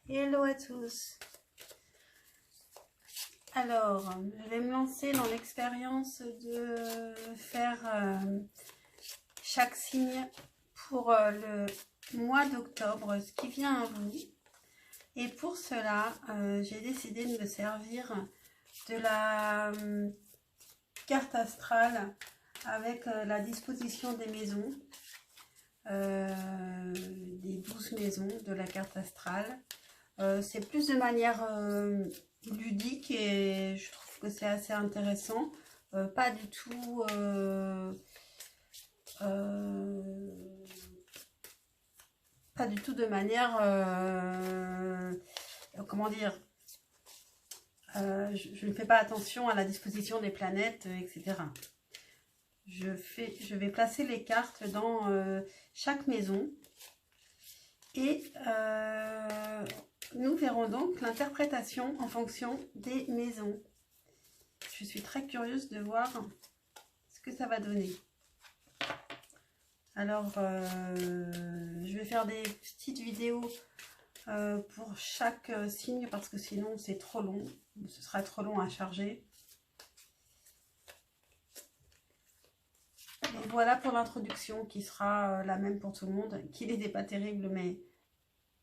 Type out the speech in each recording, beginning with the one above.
Hello à tous. Alors, je vais me lancer dans l'expérience de faire chaque signe pour le mois d'octobre, ce qui vient à vous. Et pour cela, j'ai décidé de me servir de la carte astrale avec la disposition des maisons, des 12 maisons de la carte astrale. C'est plus de manière ludique et je trouve que c'est assez intéressant. Pas du tout de manière comment dire, je ne fais pas attention à la disposition des planètes, etc. Je vais placer les cartes dans chaque maison et nous verrons donc l'interprétation en fonction des maisons. Je suis très curieuse de voir ce que ça va donner. Alors, je vais faire des petites vidéos pour chaque signe parce que sinon c'est trop long. Ce sera trop long à charger. Et voilà pour l'introduction qui sera la même pour tout le monde, qui n'était pas terrible, mais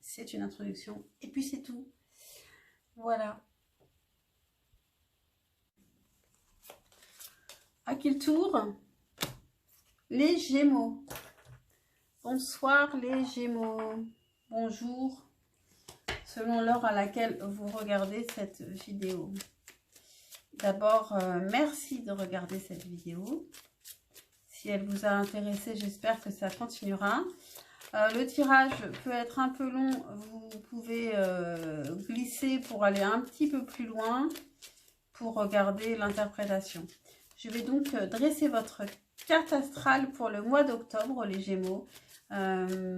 c'est une introduction. Et puis c'est tout. Voilà. À qui le tour? Les Gémeaux. Bonsoir les Gémeaux. Bonjour, selon l'heure à laquelle vous regardez cette vidéo. D'abord, merci de regarder cette vidéo. Si elle vous a intéressé, j'espère que ça continuera. Le tirage peut être un peu long. Vous pouvez glisser pour aller un petit peu plus loin pour regarder l'interprétation. Je vais donc dresser votre carte astrale pour le mois d'octobre, les Gémeaux, dans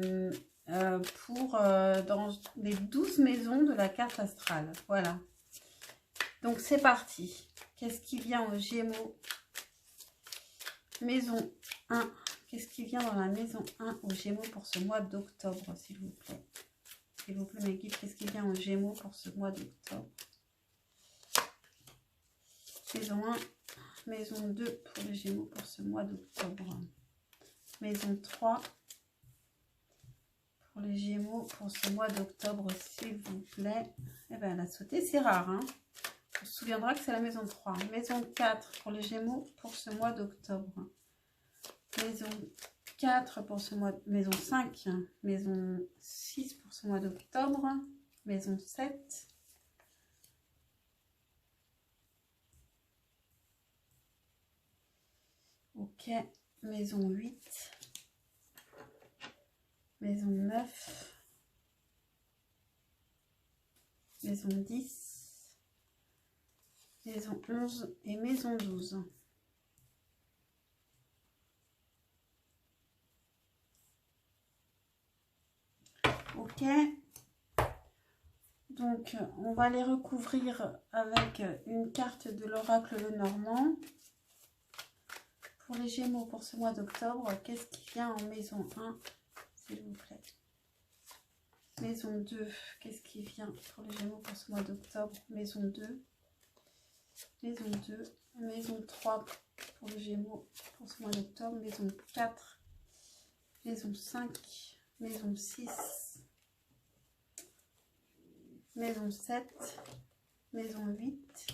les 12 maisons de la carte astrale. Voilà. Donc c'est parti. Qu'est-ce qui vient aux Gémeaux? Maison 1. Qu'est-ce qui vient dans la maison 1 aux Gémeaux pour ce mois d'octobre, s'il vous plaît? S'il vous plaît, mes guides, qu'est-ce qui vient aux Gémeaux pour ce mois d'octobre? Maison 1. Maison 2 pour les Gémeaux pour ce mois d'octobre. Maison 3 pour les Gémeaux pour ce mois d'octobre, s'il vous plaît. Eh bien, elle a sauté, c'est rare, hein. On se souviendra que c'est la maison 3. Maison 4 pour les Gémeaux pour ce mois d'octobre. Maison 4 pour ce mois... Maison 5. Maison 6 pour ce mois d'octobre. Maison 7. Ok. Maison 8. Maison 9. Maison 10. Maison 11 et maison 12. Ok. Donc, on va les recouvrir avec une carte de l'oracle Lenormand. Pour les Gémeaux, pour ce mois d'octobre, qu'est-ce qui vient en maison 1, s'il vous plaît? Maison 2, qu'est-ce qui vient pour les Gémeaux pour ce mois d'octobre? Maison 2. Maison 2, maison 3 pour les Gémeaux pour ce mois d'octobre, maison 4, maison 5, maison 6, maison 7, maison 8,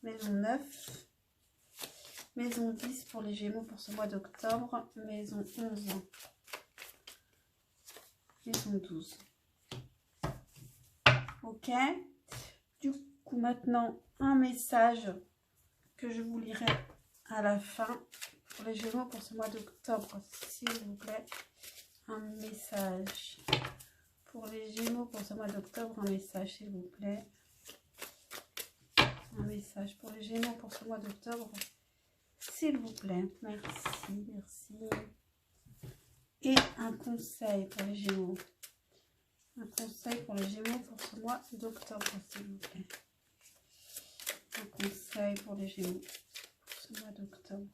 maison 9, maison 10 pour les Gémeaux pour ce mois d'octobre, maison 11, maison 12. Ok, du coup maintenant un message que je vous lirai à la fin pour les Gémeaux pour ce mois d'octobre, s'il vous plaît. Un message pour les Gémeaux pour ce mois d'octobre, un message s'il vous plaît. Un message pour les Gémeaux pour ce mois d'octobre, s'il vous plaît. Merci, merci. Et un conseil pour les Gémeaux. Un conseil pour les Gémeaux pour ce mois d'octobre, s'il vous plaît. Un conseil pour les Gémeaux pour ce mois d'octobre.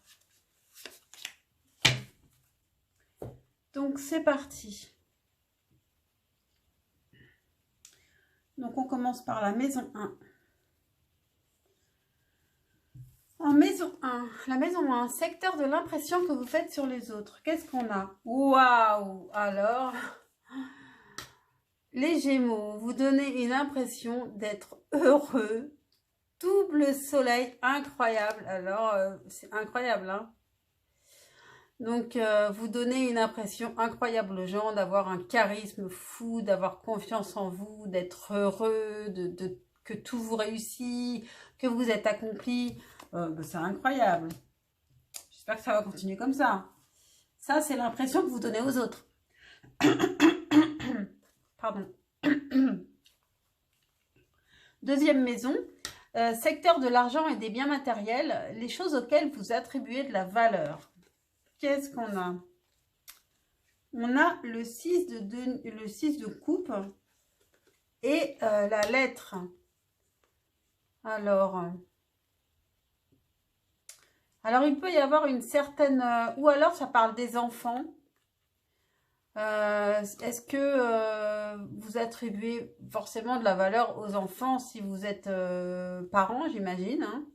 Donc c'est parti. Donc, on commence par la maison 1. En maison 1, la maison 1, secteur de l'impression que vous faites sur les autres. Qu'est-ce qu'on a? Waouh! Alors, les Gémeaux, vous donnez une impression d'être heureux. Double soleil, incroyable. Alors, c'est incroyable, hein? Donc, vous donnez une impression incroyable aux gens, d'avoir un charisme fou, d'avoir confiance en vous, d'être heureux, que tout vous réussit, que vous êtes accompli. C'est incroyable. J'espère que ça va continuer comme ça. Ça, c'est l'impression que vous donnez aux autres. Pardon. Deuxième maison, secteur de l'argent et des biens matériels, les choses auxquelles vous attribuez de la valeur. Qu'est-ce qu'on a? On a le 6 de coupe et la lettre. Alors, il peut y avoir une certaine... ou alors, ça parle des enfants. Est-ce que vous attribuez forcément de la valeur aux enfants si vous êtes parents, j'imagine, hein?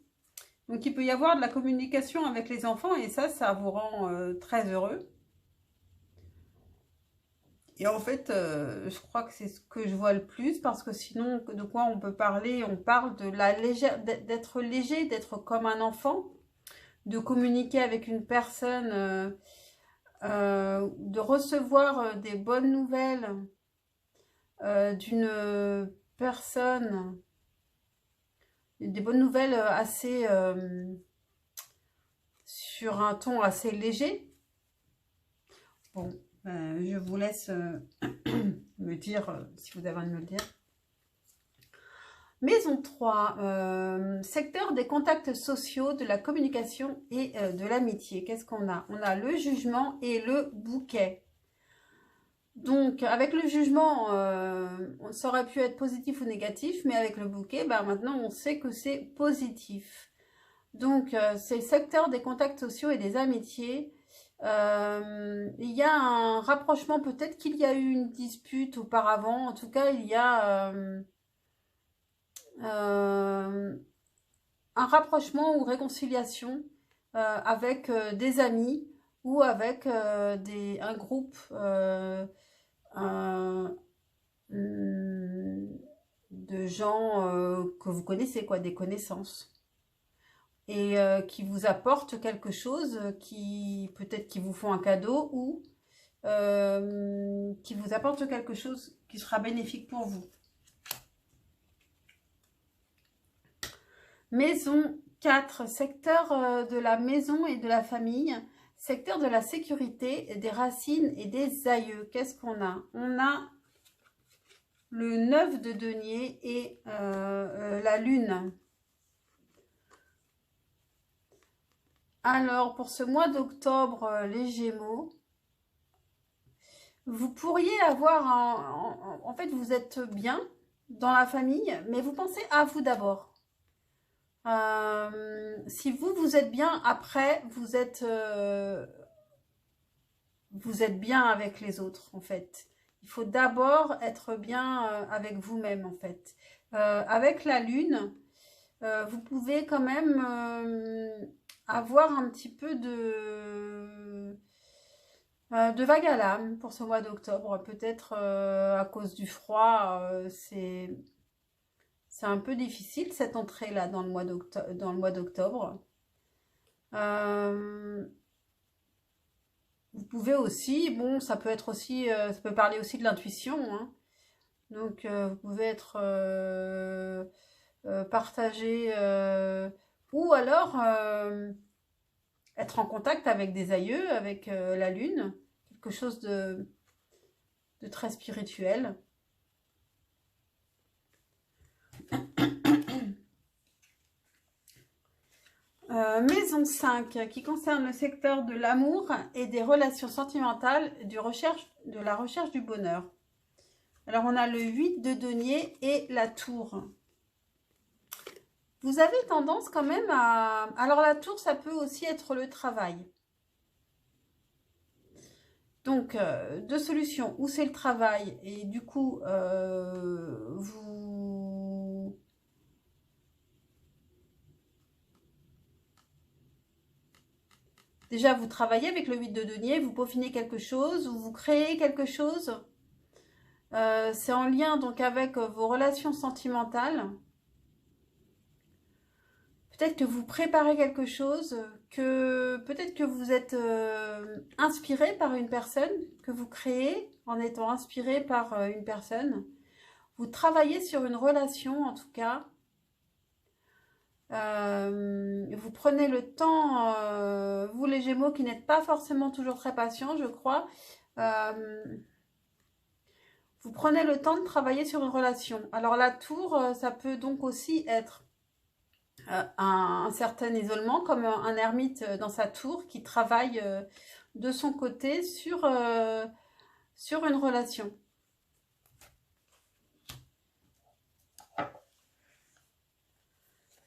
Donc, il peut y avoir de la communication avec les enfants et ça vous rend très heureux. Et en fait, je crois que c'est ce que je vois le plus parce que sinon, de quoi on peut parler? On parle de la légère, d'être léger, d'être comme un enfant, de communiquer avec une personne, de recevoir des bonnes nouvelles d'une personne, des bonnes nouvelles assez sur un ton assez léger. Bon, je vous laisse me dire si vous avez envie de me le dire. Maison 3, secteur des contacts sociaux, de la communication et de l'amitié. Qu'est-ce qu'on a? On a le jugement et le bouquet. Donc, avec le jugement, ça aurait pu être positif ou négatif, mais avec le bouquet, maintenant, on sait que c'est positif. Donc, c'est le secteur des contacts sociaux et des amitiés. Il y a un rapprochement, peut-être qu'il y a eu une dispute auparavant. En tout cas, il y a un rapprochement ou réconciliation avec des amis ou avec un groupe de gens que vous connaissez, quoi, des connaissances. Et qui vous apportent quelque chose, qui peut-être qui vous font un cadeau ou qui vous apporte quelque chose qui sera bénéfique pour vous. Maison 4, secteur de la maison et de la famille, secteur de la sécurité, des racines et des aïeux. Qu'est-ce qu'on a? On a le 9 de denier et la lune. Alors, pour ce mois d'octobre, les Gémeaux, vous pourriez avoir, en fait, vous êtes bien dans la famille, mais vous pensez à vous d'abord. Si vous êtes bien, après, vous êtes bien avec les autres, en fait. Il faut d'abord être bien avec vous-même, en fait. Avec la lune, vous pouvez quand même avoir un petit peu de vague à l'âme pour ce mois d'octobre. Peut-être à cause du froid, c'est un peu difficile cette entrée-là dans le mois d'octobre. Vous pouvez aussi, bon, ça peut être aussi, ça peut parler aussi de l'intuition, hein. Donc, vous pouvez être partagé ou alors être en contact avec des aïeux, avec la lune, quelque chose de très spirituel. Maison 5, qui concerne le secteur de l'amour et des relations sentimentales, de la recherche du bonheur. Alors, on a le 8 de denier et la tour. Vous avez tendance quand même à... Alors, la tour, ça peut aussi être le travail. Donc, deux solutions. Ou c'est le travail et du coup, déjà, vous travaillez avec le 8 de denier, vous peaufinez quelque chose, ou vous créez quelque chose. C'est en lien donc avec vos relations sentimentales. Peut-être que vous préparez quelque chose, que peut-être que vous êtes inspiré par une personne, que vous créez en étant inspiré par une personne. Vous travaillez sur une relation en tout cas. Vous prenez le temps, vous les Gémeaux qui n'êtes pas forcément toujours très patients, je crois. euh, Vous prenez le temps de travailler sur une relation. Alors la tour, ça peut donc aussi être un certain isolement, comme un ermite dans sa tour qui travaille de son côté sur une relation.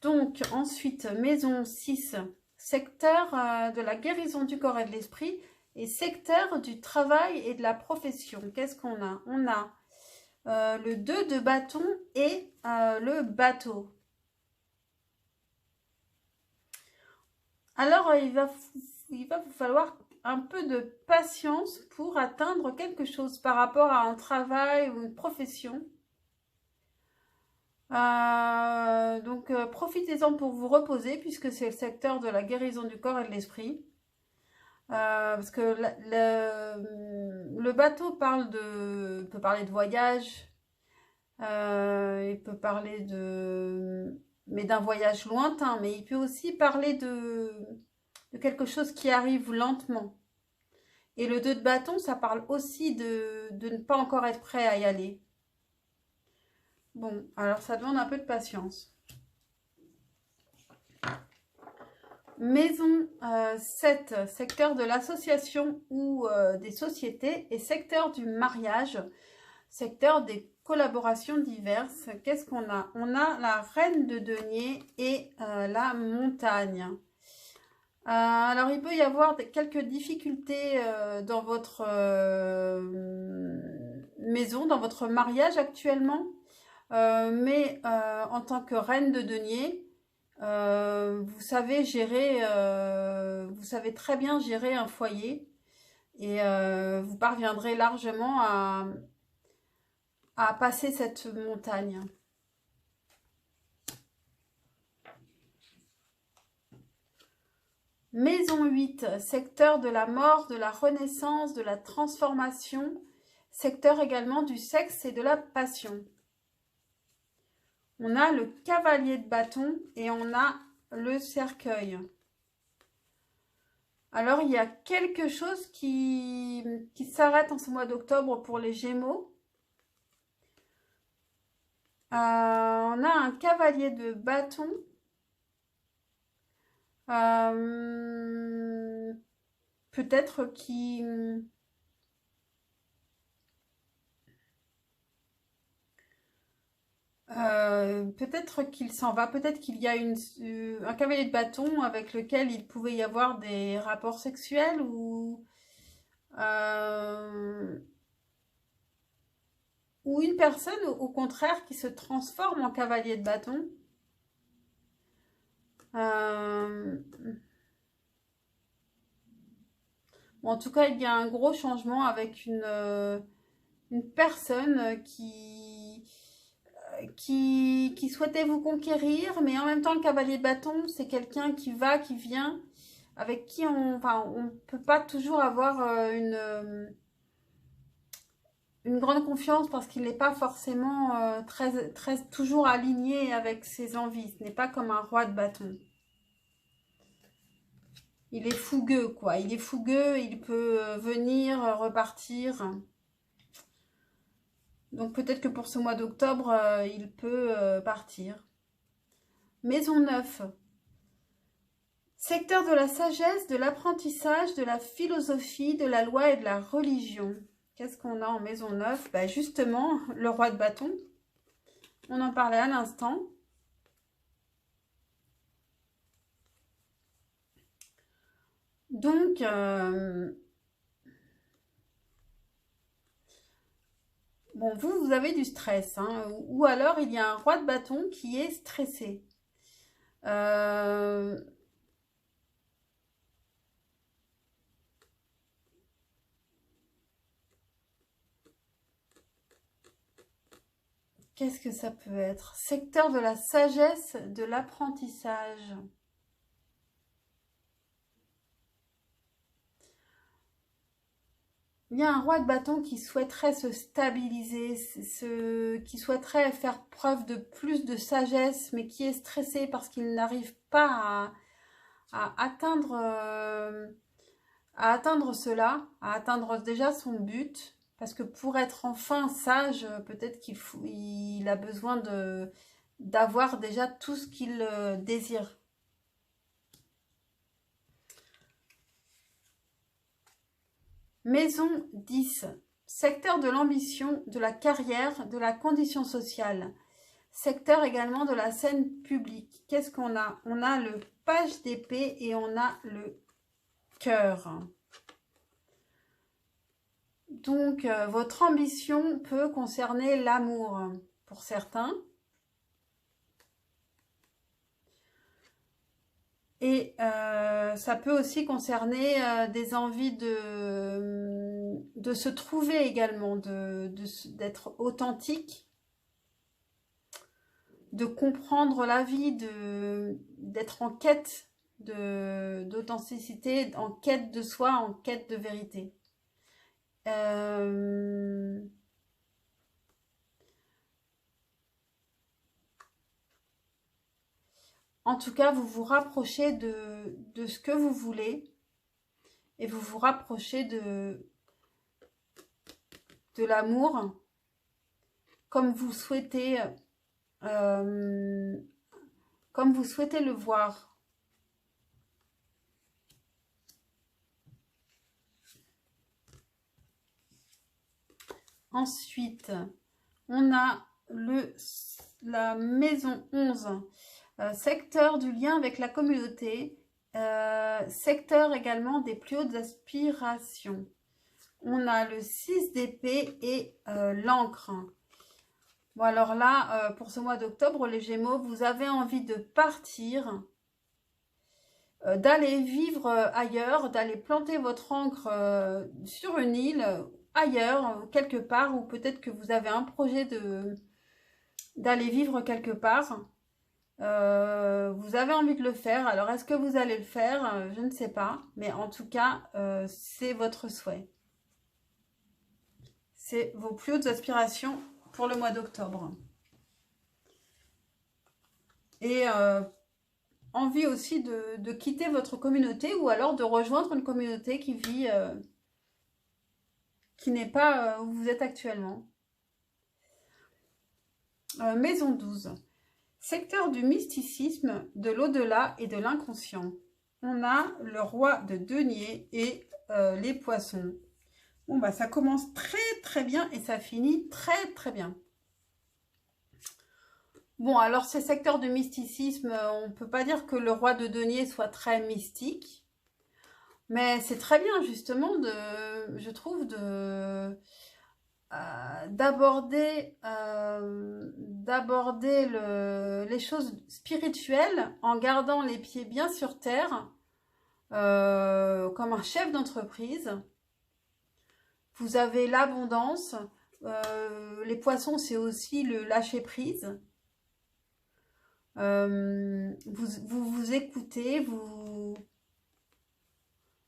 Donc ensuite, maison 6, secteur de la guérison du corps et de l'esprit et secteur du travail et de la profession. Qu'est-ce qu'on a? On a le 2 de bâton et le bateau. Alors, il va vous falloir un peu de patience pour atteindre quelque chose par rapport à un travail ou une profession. Donc, profitez-en pour vous reposer puisque c'est le secteur de la guérison du corps et de l'esprit. Parce que le bateau peut parler de voyage, il peut parler mais d'un voyage lointain, mais il peut aussi parler de quelque chose qui arrive lentement. Et le 2 de bâton, ça parle aussi de ne pas encore être prêt à y aller. Bon, alors ça demande un peu de patience. Maison 7, secteur de l'association ou des sociétés et secteur du mariage, secteur des collaborations diverses. Qu'est-ce qu'on a? On a la reine de denier et la montagne. Alors, il peut y avoir quelques difficultés dans votre maison, dans votre mariage actuellement, mais en tant que reine de denier, vous savez vous savez très bien gérer un foyer et vous parviendrez largement à passer cette montagne. Maison 8, secteur de la mort, de la renaissance, de la transformation, secteur également du sexe et de la passion. On a le cavalier de bâton et on a le cercueil. Alors, il y a quelque chose qui s'arrête en ce mois d'octobre pour les Gémeaux. On a un cavalier de bâton. Peut-être qui... peut-être qu'il s'en va, peut-être qu'il y a un cavalier de bâton avec lequel il pouvait y avoir des rapports sexuels euh, ou une personne au contraire qui se transforme en cavalier de bâton. Bon, en tout cas, il y a un gros changement avec une personne qui souhaitait vous conquérir, mais en même temps, le cavalier de bâton, c'est quelqu'un qui va, qui vient, avec qui on peut pas toujours avoir une grande confiance parce qu'il n'est pas forcément toujours aligné avec ses envies. Ce n'est pas comme un roi de bâton. Il est fougueux, quoi. Il est fougueux, il peut venir, repartir. Donc peut-être que pour ce mois d'octobre, il peut partir. Maison 9. Secteur de la sagesse, de l'apprentissage, de la philosophie, de la loi et de la religion. Qu'est-ce qu'on a en maison 9? Bah justement, le roi de bâton. On en parlait à l'instant. Donc, Bon, vous avez du stress, hein, ou alors il y a un roi de bâton qui est stressé. Euh, Qu'est-ce que ça peut être? Secteur de la sagesse, de l'apprentissage. Il y a un roi de bâton qui souhaiterait se stabiliser, qui souhaiterait faire preuve de plus de sagesse, mais qui est stressé parce qu'il n'arrive pas à atteindre, cela, à atteindre déjà son but. Parce que pour être enfin sage, peut-être il a besoin d'avoir déjà tout ce qu'il désire. Maison 10. Secteur de l'ambition, de la carrière, de la condition sociale. Secteur également de la scène publique. Qu'est-ce qu'on a? On a le page d'épée et on a le cœur. Donc, votre ambition peut concerner l'amour pour certains. Et ça peut aussi concerner des envies de se trouver également, d'être authentique, de comprendre la vie, d'être en quête d'authenticité, en quête de soi, en quête de vérité. En tout cas, vous vous rapprochez de ce que vous voulez et vous vous rapprochez de l'amour comme vous souhaitez le voir. Ensuite, on a la maison 11, secteur du lien avec la communauté, secteur également des plus hautes aspirations. On a le 6 d'épée et l'encre. Bon, alors là, pour ce mois d'octobre, les Gémeaux, vous avez envie de partir, d'aller vivre ailleurs, d'aller planter votre ancre sur une île, ailleurs, quelque part, ou peut-être que vous avez un projet d'aller vivre quelque part. Vous avez envie de le faire. Alors, est-ce que vous allez le faire? Je ne sais pas. Mais en tout cas, c'est votre souhait. C'est vos plus hautes aspirations pour le mois d'octobre. Et envie aussi de quitter votre communauté ou alors de rejoindre une communauté qui vit, qui n'est pas où vous êtes actuellement. Maison 12. Secteur du mysticisme, de l'au-delà et de l'inconscient. On a le roi de denier et les poissons. Bon, bah ça commence très très bien et ça finit très très bien. Bon, alors ces secteurs de mysticisme, on ne peut pas dire que le roi de denier soit très mystique. Mais c'est très bien justement, je trouve, d'aborder les choses spirituelles en gardant les pieds bien sur terre, comme un chef d'entreprise. Vous avez l'abondance. Les poissons, c'est aussi le lâcher prise. Vous écoutez,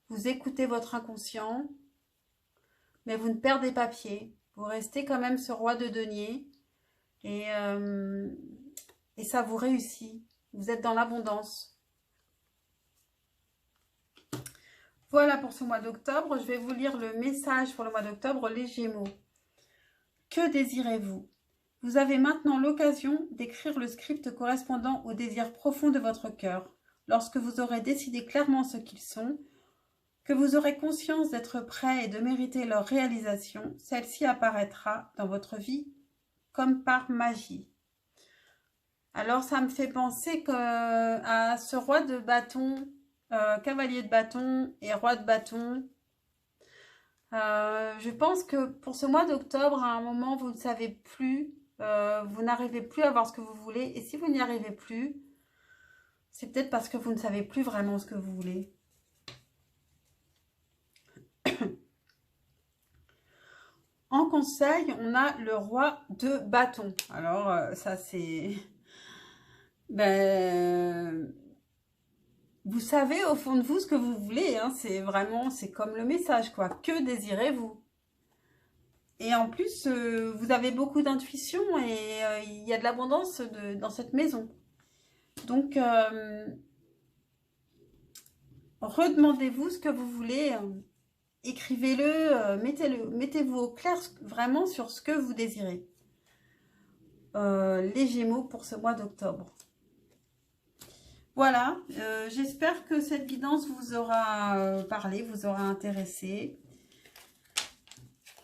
vous écoutez votre inconscient, mais vous ne perdez pas pied. Vous restez quand même ce roi de denier et ça vous réussit. Vous êtes dans l'abondance. Voilà pour ce mois d'octobre. Je vais vous lire le message pour le mois d'octobre, les Gémeaux. Que désirez-vous? Vous avez maintenant l'occasion d'écrire le script correspondant aux désirs profonds de votre cœur. Lorsque vous aurez décidé clairement ce qu'ils sont, que vous aurez conscience d'être prêt et de mériter leur réalisation, celle-ci apparaîtra dans votre vie comme par magie. Alors ça me fait penser à ce roi de bâton, cavalier de bâton et roi de bâton. Je pense que pour ce mois d'octobre, à un moment, vous ne savez plus, vous n'arrivez plus à voir ce que vous voulez. Et si vous n'y arrivez plus, c'est peut-être parce que vous ne savez plus vraiment ce que vous voulez. En conseil, on a le roi de bâton. Alors, ça c'est... Ben, vous savez au fond de vous ce que vous voulez. Hein, c'est vraiment, c'est comme le message, quoi. Que désirez-vous? Et en plus, vous avez beaucoup d'intuition et il y a de l'abondance dans cette maison. Donc, redemandez-vous ce que vous voulez. Écrivez-le, mettez-vous au clair vraiment sur ce que vous désirez. Les Gémeaux pour ce mois d'octobre. Voilà, j'espère que cette guidance vous aura parlé, vous aura intéressé.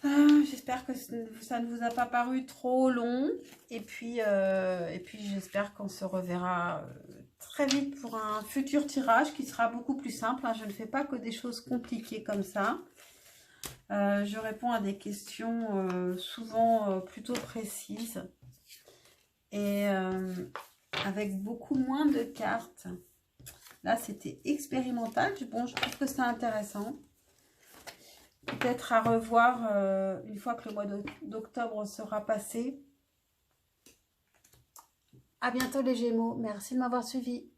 J'espère que ça ne vous a pas paru trop long. Et puis j'espère qu'on se reverra très vite pour un futur tirage qui sera beaucoup plus simple. Hein. Je ne fais pas que des choses compliquées comme ça. Je réponds à des questions souvent plutôt précises. Et avec beaucoup moins de cartes. Là, c'était expérimental. Bon, je trouve que c'est intéressant. Peut-être à revoir une fois que le mois d'octobre sera passé. À bientôt les Gémeaux. Merci de m'avoir suivi.